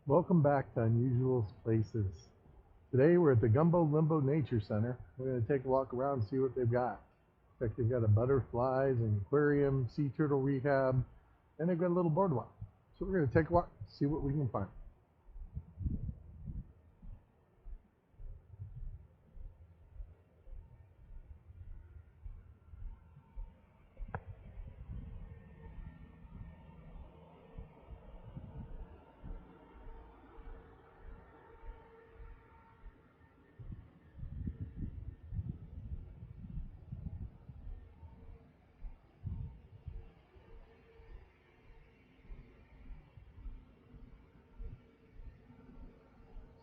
Welcome back to Unusual Places. Today we're at the Gumbo Limbo Nature Center. We're going to take a walk around and see what they've got. In fact, they've got a butterflies, an aquarium, sea turtle rehab, and they've got a little boardwalk. So we're going to take a walk, see what we can find.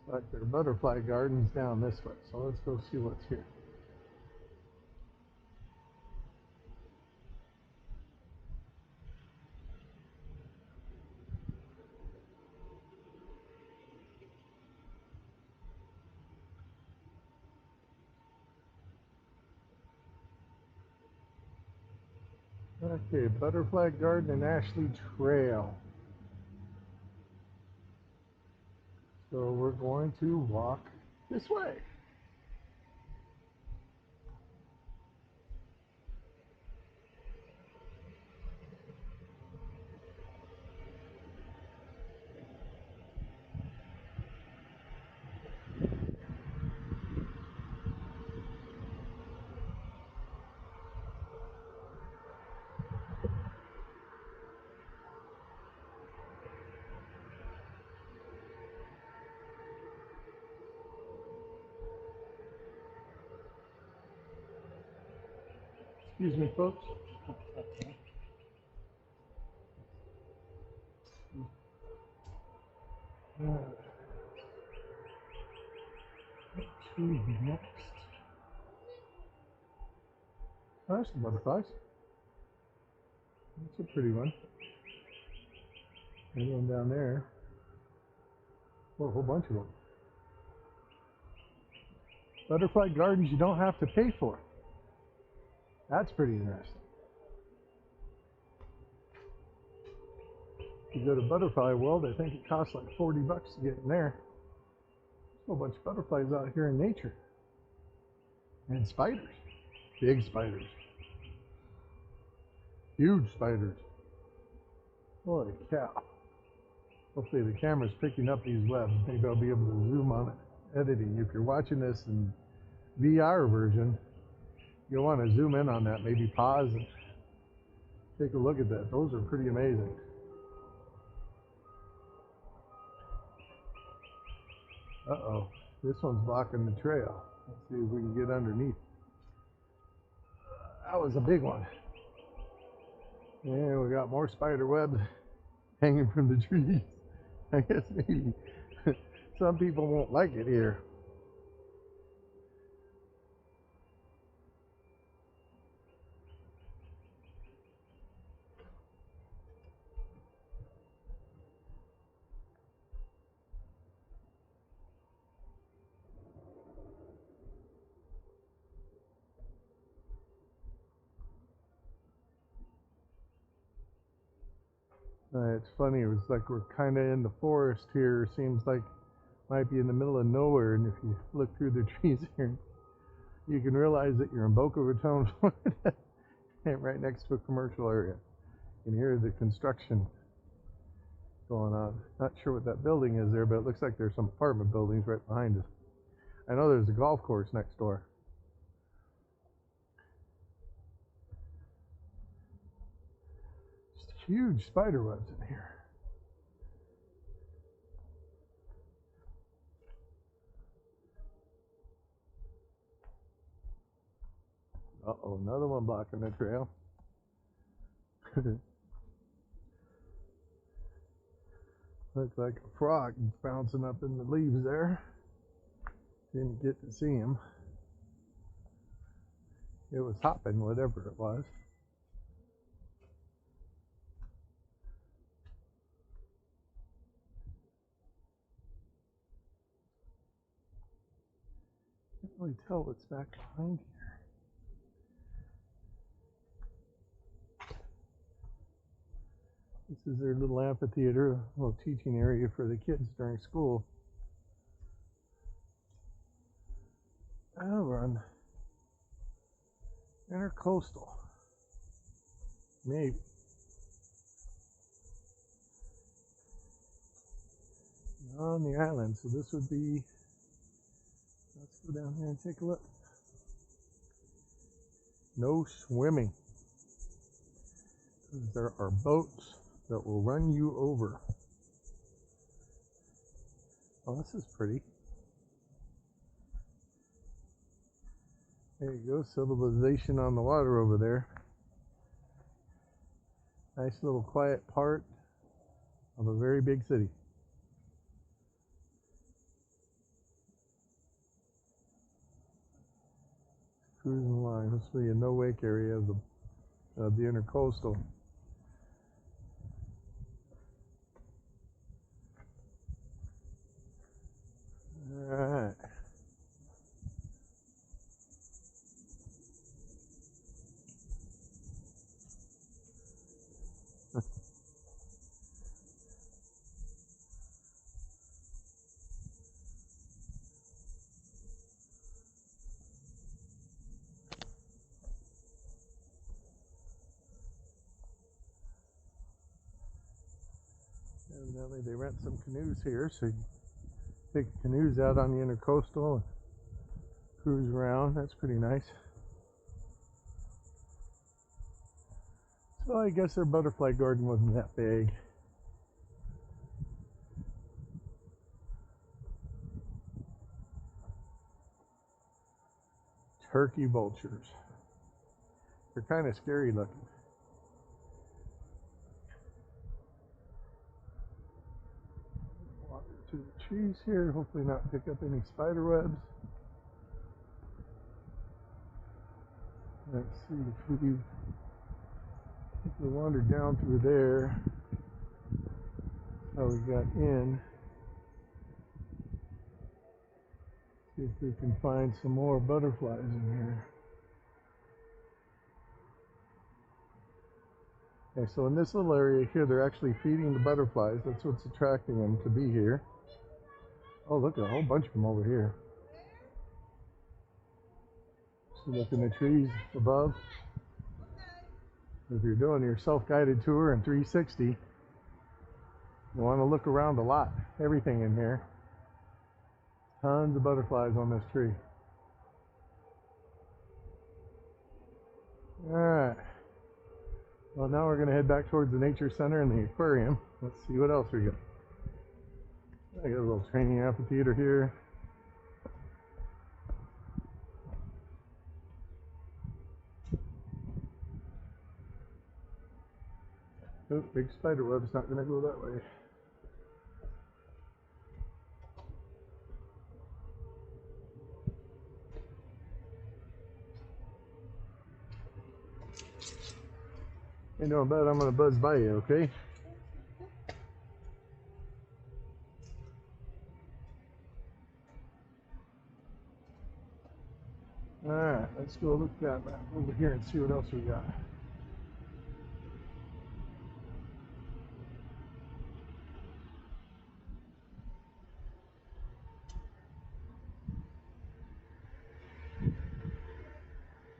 Like their butterfly garden's down this way, so let's go see what's here. Okay, Butterfly Garden and Ashley Trail. So we're going to walk this way. Excuse me, folks. To next. Oh, there's some butterflies. That's a pretty one. And one down there. Well, a whole bunch of them. Butterfly gardens you don't have to pay for. That's pretty interesting. If you go to Butterfly World, I think it costs like 40 bucks to get in there. There's a whole bunch of butterflies out here in nature. And spiders. Big spiders. Huge spiders. Holy cow. Hopefully the camera's picking up these webs. Maybe I'll be able to zoom on it. Editing. If you're watching this in VR version, you'll want to zoom in on that. Maybe pause and take a look at that. Those are pretty amazing. Uh-oh. This one's blocking the trail. Let's see if we can get underneath. That was a big one. And we got more spider webs hanging from the trees. I guess maybe some people won't like it here. It's funny, it was like we're kind of in the forest here. Seems like might be in the middle of nowhere, and if you look through the trees here, you can realize that you're in Boca Raton, Florida, right next to a commercial area. You can hear the construction going on. Not sure what that building is there, but it looks like there's some apartment buildings right behind us. I know there's a golf course next door. Just huge spider webs in here. Uh-oh, another one blocking the trail. Looks like a frog bouncing up in the leaves there. Didn't get to see him. It was hopping, whatever it was. Can't really tell what's back behind here. This is their little amphitheater, a little teaching area for the kids during school. Over on Intercoastal. Maybe. On the island, so this would be, let's go down here and take a look. No swimming. There are boats that will run you over. Oh, this is pretty. There you go, civilization on the water over there. Nice little quiet part of a very big city. Cruising along. This will be a no-wake area of the Intercoastal. All right. Evidently they rent some canoes here, so you take the canoes out on the Intercoastal and cruise around. That's pretty nice. So I guess their butterfly garden wasn't that big. Turkey vultures. They're kind of scary looking. Walk through the trees here, hopefully not pick up any spider webs. Let's see if we wandered down through there. How we got in. See if we can find some more butterflies in here. Okay, so in this little area here, they're actually feeding the butterflies. That's what's attracting them to be here. Oh, look, a whole bunch of them over here. So look in the trees above. If you're doing your self-guided tour in 360, you want to look around a lot. Everything in here. Tons of butterflies on this tree. Alright. Well, now we're going to head back towards the Nature Center and the aquarium. Let's see what else we got. I got a little training amphitheater here. Oh, big spider web's not going to go that way. You know, I bet I'm going to buzz by you, okay? Alright, let's go look that over here and see what else we got.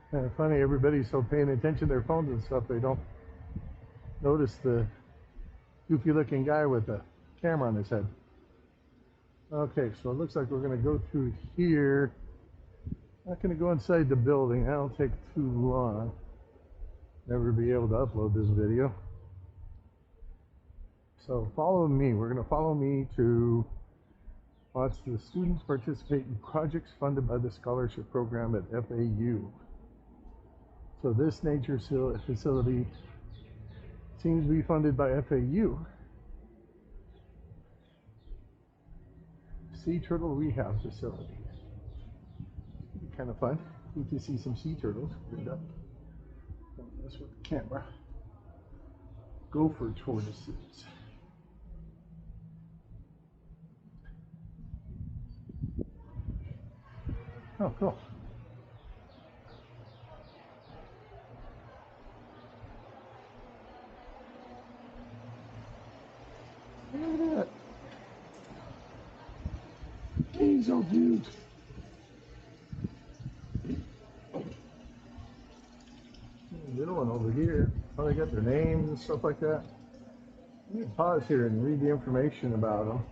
Kind of funny, everybody's so paying attention to their phones and stuff, they don't notice the goofy looking guy with a camera on his head. Okay, so it looks like we're going to go through here. Not going to go inside the building, that'll take too long. Never be able to upload this video. So follow me, we're going to follow me to watch the students participate in projects funded by the scholarship program at FAU. So this nature facility seems to be funded by FAU. Sea turtle rehab facility. Be kind of fun. Need to see some sea turtles. Good up. Don't mess with the camera. Gopher tortoises. Oh, cool. He's so cute. The little one over here. Oh, they got their names and stuff like that. Let me pause here and read the information about them.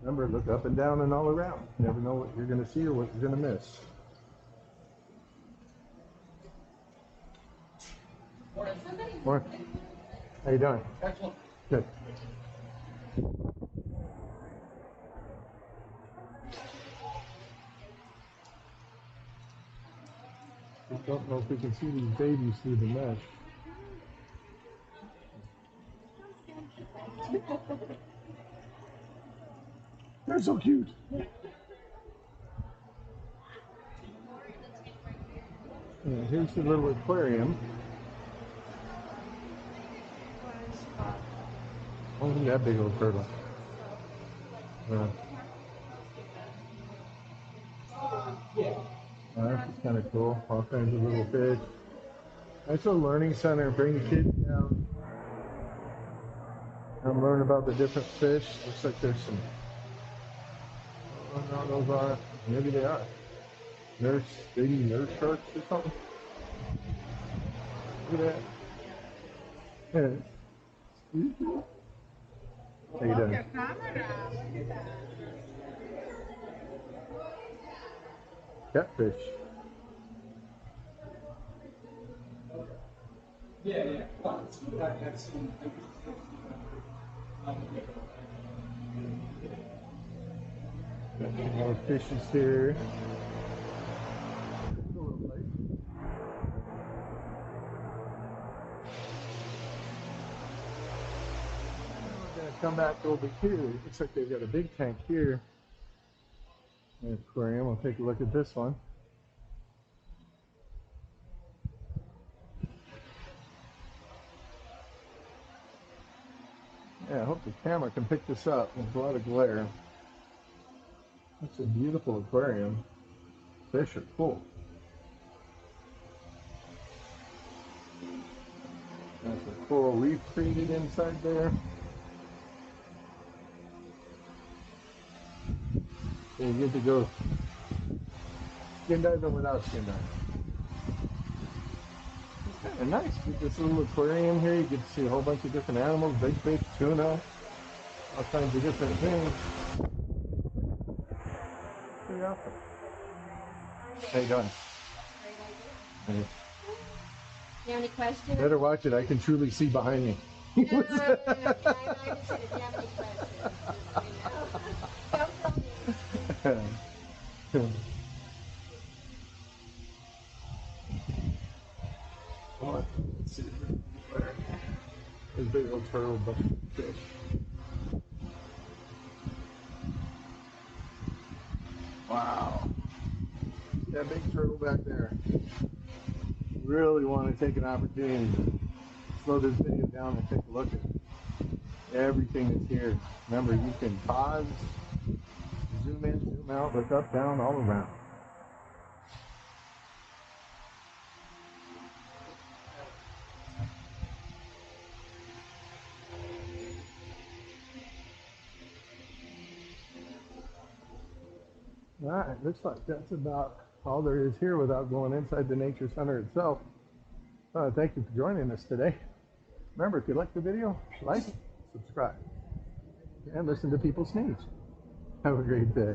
Remember, look up and down and all around. You never know what you're going to see or what you're going to miss. Morning. How you doing? Excellent. Good. I don't know if we can see these babies through the mesh. They're so cute. And here's the little aquarium. Oh, look at that big old turtle. That's kind of cool. All kinds of little fish. Nice little learning center. Bring the kids down and learn about the different fish. Looks like there's some. I don't know what those are. Maybe they are. Baby nurse sharks or something. Look at that. How you doing? Catfish. More fishes here. Come back over here. It looks like they've got a big tank here. An aquarium. We'll take a look at this one. Yeah, I hope the camera can pick this up. There's a lot of glare. It's a beautiful aquarium. Fish are cool. There's a coral reef created inside there. So you get to go skin diving without skin diving. It's kind of nice with this little aquarium here. You get to see a whole bunch of different animals, big fish, tuna, all kinds of different things. Pretty awesome. How you doing? Do you have any questions? Better watch it. I can truly see behind you. No, I said, if you have any questions. Don't tell me. Let's see. There's a big old turtle bunch of fish. Wow. That big turtle back there. Really want to take an opportunity to slow this video down and take a look at everything that's here. Remember, you can pause, zoom in, zoom out, look up, down, all around. All right, looks like that's about all there is here without going inside the nature center itself. Thank you for joining us today. Remember, if you like the video, like, subscribe, and listen to people sneeze. Have a great day.